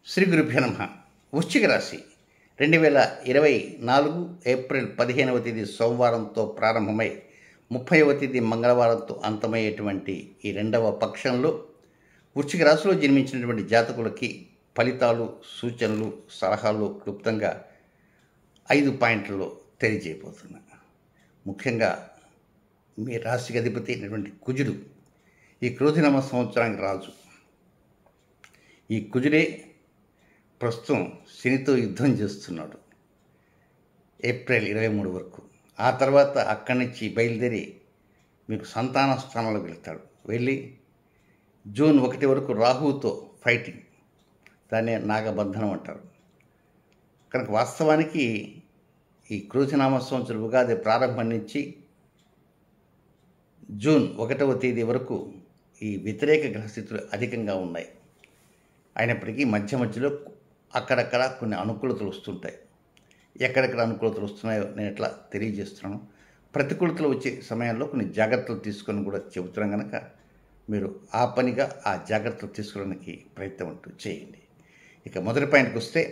శ్రీ గురుభ్యో నమః. వృశ్చిక రాశి 2024 ఏప్రిల్ 15వ తేదీ సోమవారంతో ప్రారంభమై 30వ తేదీ మంగళవారంతో అంతమయ్యేటువంటి ఈ రెండవ పక్షంలో వృశ్చిక రాశిలో జన్మించినటువంటి జాతకులకి ఫలితాలు, సూచనలు, సలహాలు క్లుప్తంగా 5 పాయింట్లలో తెలియజేయబోతున్నా. ముఖ్యంగా మీ రాశికి అధిపతి అయినటువంటి కుజుడు ఈ క్రోధినామ సంవత్సరానికి రాజు. ఈ కుజుడే ప్రస్తుతం శనితో యుద్ధం చేస్తున్నాడు ఏప్రిల్ 23 వరకు. ఆ తర్వాత అక్కడి నుంచి బయలుదేరి మీకు సంతాన స్థానంలోకి వెళ్తాడు. వెళ్ళి జూన్ 1 వరకు రాహువుతో ఫైటింగ్, దాన్నే నాగబంధనం అంటారు. కనుక వాస్తవానికి ఈ క్రోధినామ సంవత్సరం ఉగాది ప్రారంభం నుంచి జూన్ 1వ తేదీ వరకు ఈ వ్యతిరేక గ్రహస్థితులు అధికంగా ఉన్నాయి. అయినప్పటికీ మధ్య మధ్యలో అక్కడక్కడ కొన్ని అనుకూలతలు వస్తుంటాయి. ఎక్కడెక్కడ అనుకూలతలు వస్తున్నాయో నేను ఎట్లా తెలియజేస్తున్నాను. ప్రతికూలతలు వచ్చే సమయంలో కొన్ని జాగ్రత్తలు తీసుకొని కూడా చెబుతున్నాం. కనుక మీరు ఆ పనిగా ఆ జాగ్రత్తలు తీసుకోవడానికి ప్రయత్నం అంటూ చేయండి. ఇక మొదటి పాయింట్కి వస్తే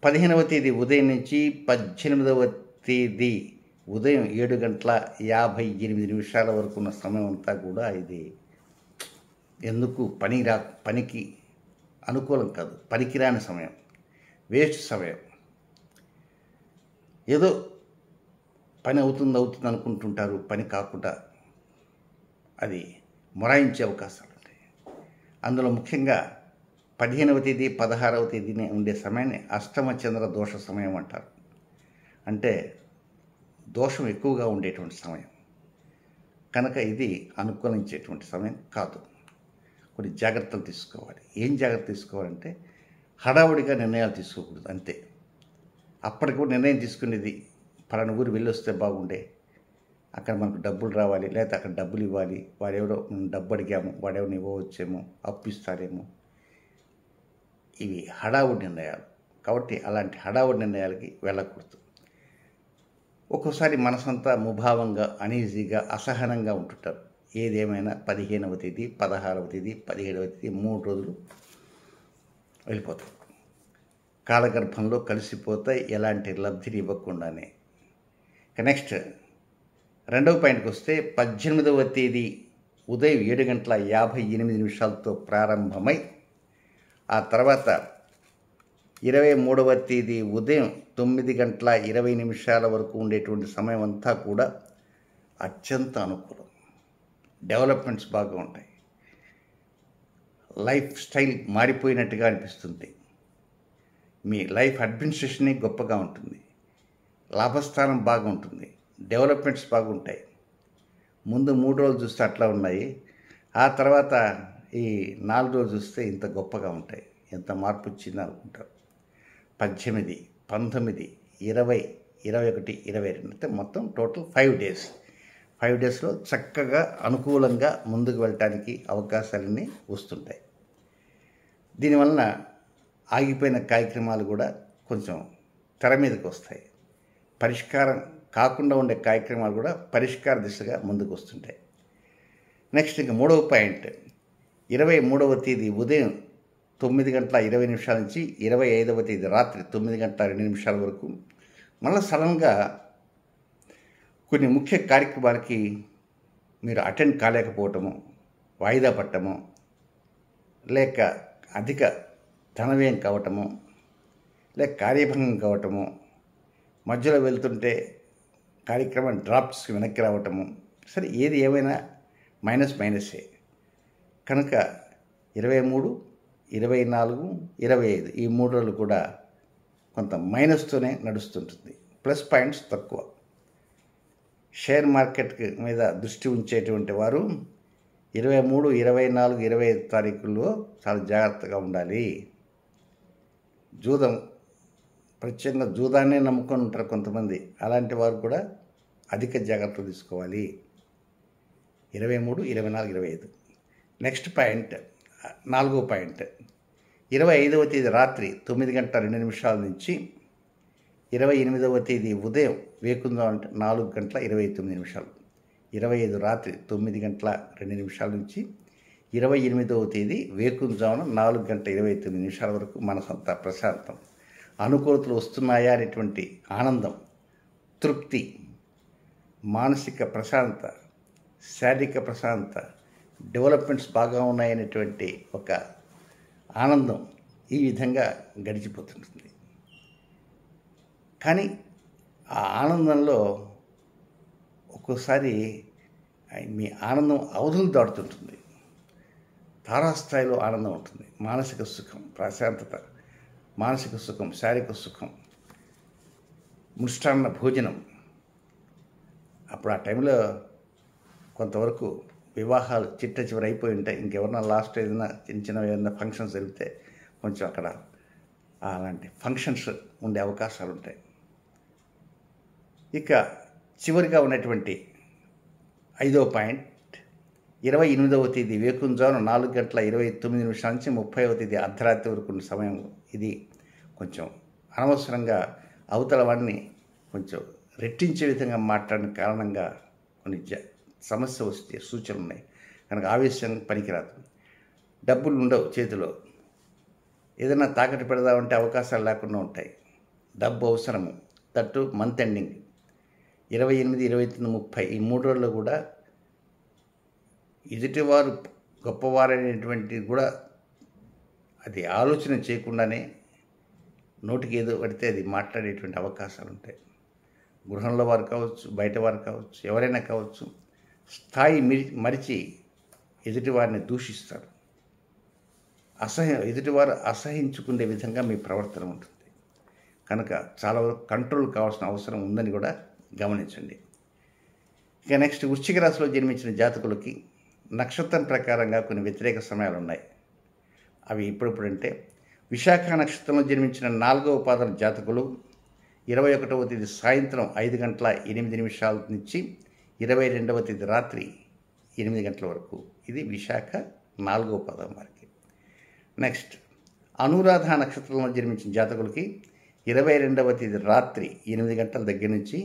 15వ తేదీ ఉదయం నుంచి 18వ తేదీ ఉదయం 7:58 వరకు ఉన్న సమయం అంతా కూడా ఇది ఎందుకు పనికి అనుకూలం కాదు, పనికిరాని సమయం, వేస్ట్ సమయం. ఏదో పని అవుతుంది అనుకుంటుంటారు, పని కాకుండా అది మొరాయించే అవకాశాలు ఉంటాయి. అందులో ముఖ్యంగా 15వ తేదీ 16వ తేదీనే ఉండే సమయాన్ని అష్టమ చంద్ర దోష సమయం అంటారు. అంటే దోషం ఎక్కువగా ఉండేటువంటి సమయం కనుక ఇది అనుకూలించేటువంటి సమయం కాదు. కొన్ని జాగ్రత్తలు తీసుకోవాలి. ఏం జాగ్రత్త తీసుకోవాలంటే హడావుడిగా నిర్ణయాలు తీసుకోకూడదు అంతే. అప్పటికి కూడా నిర్ణయం తీసుకునేది పలానా ఊరు వెళ్ళొస్తే బాగుండే, అక్కడ మనకు డబ్బులు రావాలి, లేకపోతే అక్కడ డబ్బులు ఇవ్వాలి, వాడెవరో డబ్బు అడిగాము వాడెవరిని ఇవ్వవచ్చేమో, అప్పు ఇస్తారేమో, ఇవి హడావుడి నిర్ణయాలు. కాబట్టి అలాంటి హడావుడి నిర్ణయాలకి వెళ్ళకూడదు. ఒక్కోసారి మనసంతా ముభావంగా, అనీజీగా, అసహనంగా ఉంటుంటారు. ఏదేమైనా 15వ తేదీ 16వ తేదీ 17వ తేదీ 3 రోజులు వెళ్ళిపోతాయి, కాలగర్భంలో కలిసిపోతాయి, ఎలాంటి లబ్ధిని ఇవ్వకుండానే. నెక్స్ట్ రెండవ పాయింట్కి వస్తే 18వ తేదీ ఉదయం 7:58 ప్రారంభమై ఆ తర్వాత 23వ తేదీ ఉదయం 9:20 వరకు ఉండేటువంటి సమయం అంతా కూడా అత్యంత అనుకూలం. డెవలప్మెంట్స్ బాగా ఉంటాయి. లైఫ్ స్టైల్ మారిపోయినట్టుగా అనిపిస్తుంది. మీ లైఫ్ అడ్మినిస్ట్రేషనే గొప్పగా ఉంటుంది. లాభస్థానం బాగా ఉంటుంది. డెవలప్మెంట్స్ బాగుంటాయి. ముందు 3 రోజులు చూస్తే అట్లా ఉన్నాయి, ఆ తర్వాత ఈ 4 రోజులు చూస్తే ఇంత గొప్పగా ఉంటాయి. ఎంత మార్పు వచ్చింది అనుకుంటారు. 18, 19, 20, 21, 22 అంటే మొత్తం టోటల్ 5 డేస్. 5 డేస్లో చక్కగా అనుకూలంగా ముందుకు వెళ్ళటానికి అవకాశాలన్నీ వస్తుంటాయి. దీనివలన ఆగిపోయిన కార్యక్రమాలు కూడా కొంచెం తెర మీదకి వస్తాయి. పరిష్కారం కాకుండా ఉండే కార్యక్రమాలు కూడా పరిష్కార దిశగా ముందుకు వస్తుంటాయి. నెక్స్ట్ ఇంకా 3వ పాయింట్ 23వ తేదీ ఉదయం 9:20 నుంచి 25వ తేదీ రాత్రి 9:02 వరకు మళ్ళీ సడన్గా కొన్ని ముఖ్య కార్యక్రమాలకి మీరు అటెండ్ కాలేకపోవటము, వాయిదా పట్టము, లేక అధిక ధనవ్యయం కావటము, లేక కార్యభంగం కావటము, మధ్యలో వెళ్తుంటే కార్యక్రమం డ్రాప్స్కి వెనక్కి రావటము, సరే ఏది ఏమైనా మైనసే. కనుక 23, 24, 25 ఈ 3 రోజులు కూడా కొంత మైనస్తోనే నడుస్తుంటుంది. ప్లస్ పాయింట్స్ తక్కువ. షేర్ మార్కెట్ మీద దృష్టి ఉంచేటువంటి వారు 23, 24, 25 తారీఖుల్లో చాలా జాగ్రత్తగా ఉండాలి. ప్రత్యేకంగా జూదాన్నే నమ్ముకొని ఉంటారు కొంతమంది. అలాంటి వారు కూడా అధిక జాగ్రత్తలు తీసుకోవాలి. 23, 24, 25. నెక్స్ట్ పాయింట్ 4వ పాయింట్ 25వ తేదీ రాత్రి 9:02 నుంచి 28వ తేదీ ఉదయం వేకుందాం అంటే 4:29. 25 రాత్రి 9:02 నుంచి 28వ తేదీ వేకువజామున 4:29 వరకు మనసంతా ప్రశాంతం. అనుకూలతలు వస్తున్నాయా అనేటువంటి ఆనందం, తృప్తి, మానసిక ప్రశాంతత, శారీరక ప్రశాంతత, డెవలప్మెంట్స్ బాగా ఉన్నాయనేటువంటి ఒక ఆనందం ఈ విధంగా గడిచిపోతుంటుంది. కానీ ఆ ఆనందంలో ఒక్కోసారి మీ ఆనందం అవధులు దాటుతుంటుంది. తారాస్థాయిలో ఆనందం ఉంటుంది. మానసిక సుఖం, ప్రశాంతత, మానసిక సుఖం, శారీరక సుఖం, మృష్టాన్న భోజనం. అప్పుడు ఆ టైంలో కొంతవరకు వివాహాలు చిట్ట చివరి అయిపోయి ఉంటాయి. ఇంకెవరన్నా లాస్ట్ ఏదైనా చిన్న ఏదైనా ఫంక్షన్స్ జరిగితే కొంచెం అక్కడ అలాంటి ఫంక్షన్స్ ఉండే అవకాశాలు ఉంటాయి. ఇక చివరిగా ఉన్నటువంటి 5వ పాయింట్, 28వ తేదీ వేకువజామున 4:29 నుంచి 30వ తేదీ అర్ధరాత్రి వరకు ఉన్న సమయం. ఇది కొంచెం అనవసరంగా అవతల వాడిని కొంచెం రెట్టించే విధంగా మాట్లాడిన కారణంగా కొన్ని సమస్య వస్తే సూచనలు ఉన్నాయి. కనుక ఆవేశం పనికిరాదు. డబ్బులు ఉండవు చేతిలో. ఏదైనా తాకట్టు పెడదామంటే అవకాశాలు లేకుండా ఉంటాయి. డబ్బు అవసరము. దట్టు మంత్ ఎండింగ్ 28, 29, 30 ఈ 3 రోజుల్లో కూడా ఎదుటివారు గొప్పవారనేటువంటిది కూడా అది ఆలోచన చేయకుండానే నోటికి ఏదో పడితే అది మాట్లాడేటువంటి అవకాశాలు ఉంటాయి. గృహంలో వారు కావచ్చు, బయట వారు కావచ్చు, ఎవరైనా కావచ్చు, స్థాయి మరిచి ఎదుటివారిని దూషిస్తారు. ఎదుటివారు అసహించుకునే విధంగా మీ ప్రవర్తన ఉంటుంది. కనుక చాలా వరకు కంట్రోల్ కావాల్సిన అవసరం ఉందని కూడా గమనించండి. ఇక నెక్స్ట్, వృశ్చిక రాశిలో జన్మించిన జాతకులకి నక్షత్రం ప్రకారంగా కొన్ని వ్యతిరేక సమయాలు ఉన్నాయి. అవి ఇప్పుడంటే విశాఖ నక్షత్రంలో జన్మించిన 4వ పాదం జాతకులు 21వ తేదీ సాయంత్రం 5:08 నుంచి 22వ తేదీ రాత్రి 8 గంటల వరకు. ఇది విశాఖ 4వ పాదం వారికి. నెక్స్ట్, అనురాధ నక్షత్రంలో జన్మించిన జాతకులకి 22వ తేదీ రాత్రి 8 గంటల దగ్గర నుంచి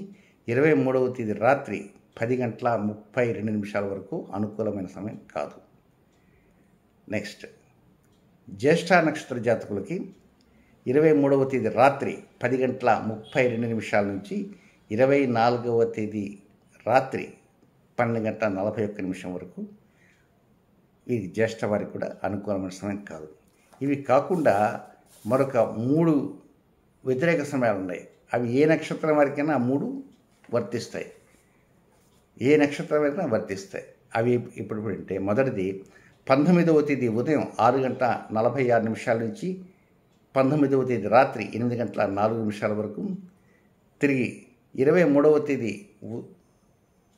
23వ తేదీ రాత్రి 10:32 వరకు అనుకూలమైన సమయం కాదు. నెక్స్ట్, జ్యేష్ఠ నక్షత్ర జాతకులకి 23వ తేదీ రాత్రి 10:32 నుంచి 24వ తేదీ రాత్రి 12:41 వరకు ఇది జ్యేష్ఠ వారికి కూడా అనుకూలమైన సమయం కాదు. ఇవి కాకుండా మరొక 3 వ్యతిరేక సమయాలు ఉన్నాయి. అవి ఏ నక్షత్రం వారికైనా ఆ 3 వర్తిస్తాయి. ఏ నక్షత్రం వారికైనా వర్తిస్తాయి. అవి ఇప్పుడు అంటే మొదటిది 19వ తేదీ ఉదయం 6:46 నుంచి 19వ తేదీ రాత్రి 8:04 వరకు. తిరిగి 23వ తేదీ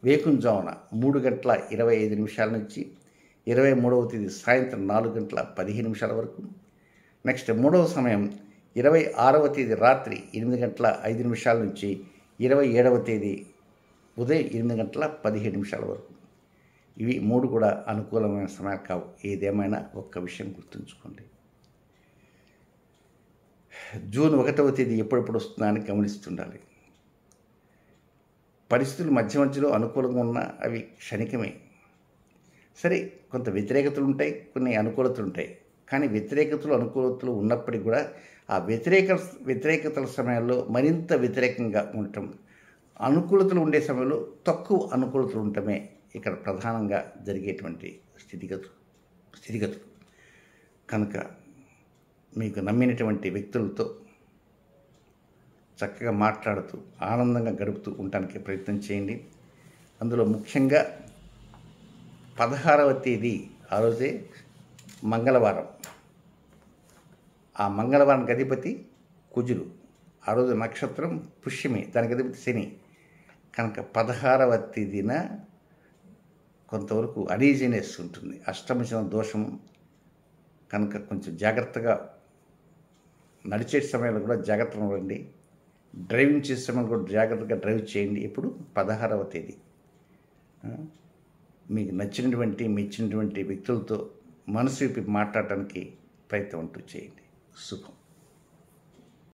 వేకువజామున 3:25 నుంచి 23వ తేదీ సాయంత్రం 4:15 వరకు. నెక్స్ట్, 3వ సమయం 26వ తేదీ రాత్రి 8:05 నుంచి 27వ తేదీ ఉదయం 8:17 వరకు. ఇవి 3 కూడా అనుకూలమైన సమయాలు కావు. ఏదేమైనా ఒక్క విషయం గుర్తుంచుకోండి, జూన్ 1వ తేదీ ఎప్పుడెప్పుడు వస్తుందా అని గమనిస్తుండాలి. పరిస్థితులు మధ్యలో అనుకూలంగా ఉన్నా అవి క్షణికమే. సరే, కొంత వ్యతిరేకతలు ఉంటాయి, కొన్ని అనుకూలతలు ఉంటాయి. కానీ వ్యతిరేకతలు అనుకూలతలు ఉన్నప్పటికీ కూడా ఆ వ్యతిరేకతల సమయంలో మరింత వ్యతిరేకంగా ఉండటం, అనుకూలతలు ఉండే సమయంలో తక్కువ అనుకూలతలు ఉండటమే ఇక్కడ ప్రధానంగా జరిగేటువంటి స్థితిగతులు. కనుక మీకు నమ్మినటువంటి వ్యక్తులతో చక్కగా మాట్లాడుతూ ఆనందంగా గడుపుతూ ఉండటానికి ప్రయత్నం చేయండి. అందులో ముఖ్యంగా 16వ తేదీ ఆ రోజే మంగళవారం. ఆ మంగళవారానికి అధిపతి కుజుడు. ఆ రోజు నక్షత్రం పుష్యమి, దానికి అధిపతి శని. కనుక 16వ తేదీన కొంతవరకు అనీజీనెస్ ఉంటుంది, అష్టమశన దోషము. కనుక కొంచెం జాగ్రత్తగా నడిచే సమయంలో కూడా జాగ్రత్తగా ఉండండి. డ్రైవింగ్ చేసే సమయంలో కూడా జాగ్రత్తగా డ్రైవ్ చేయండి. ఇప్పుడు 16వ తేదీ మీకు మెచ్చినటువంటి వ్యక్తులతో మనసు విప్పి మాట్లాడటానికి ప్రయత్నం అంటూ చేయండి. సుఖం.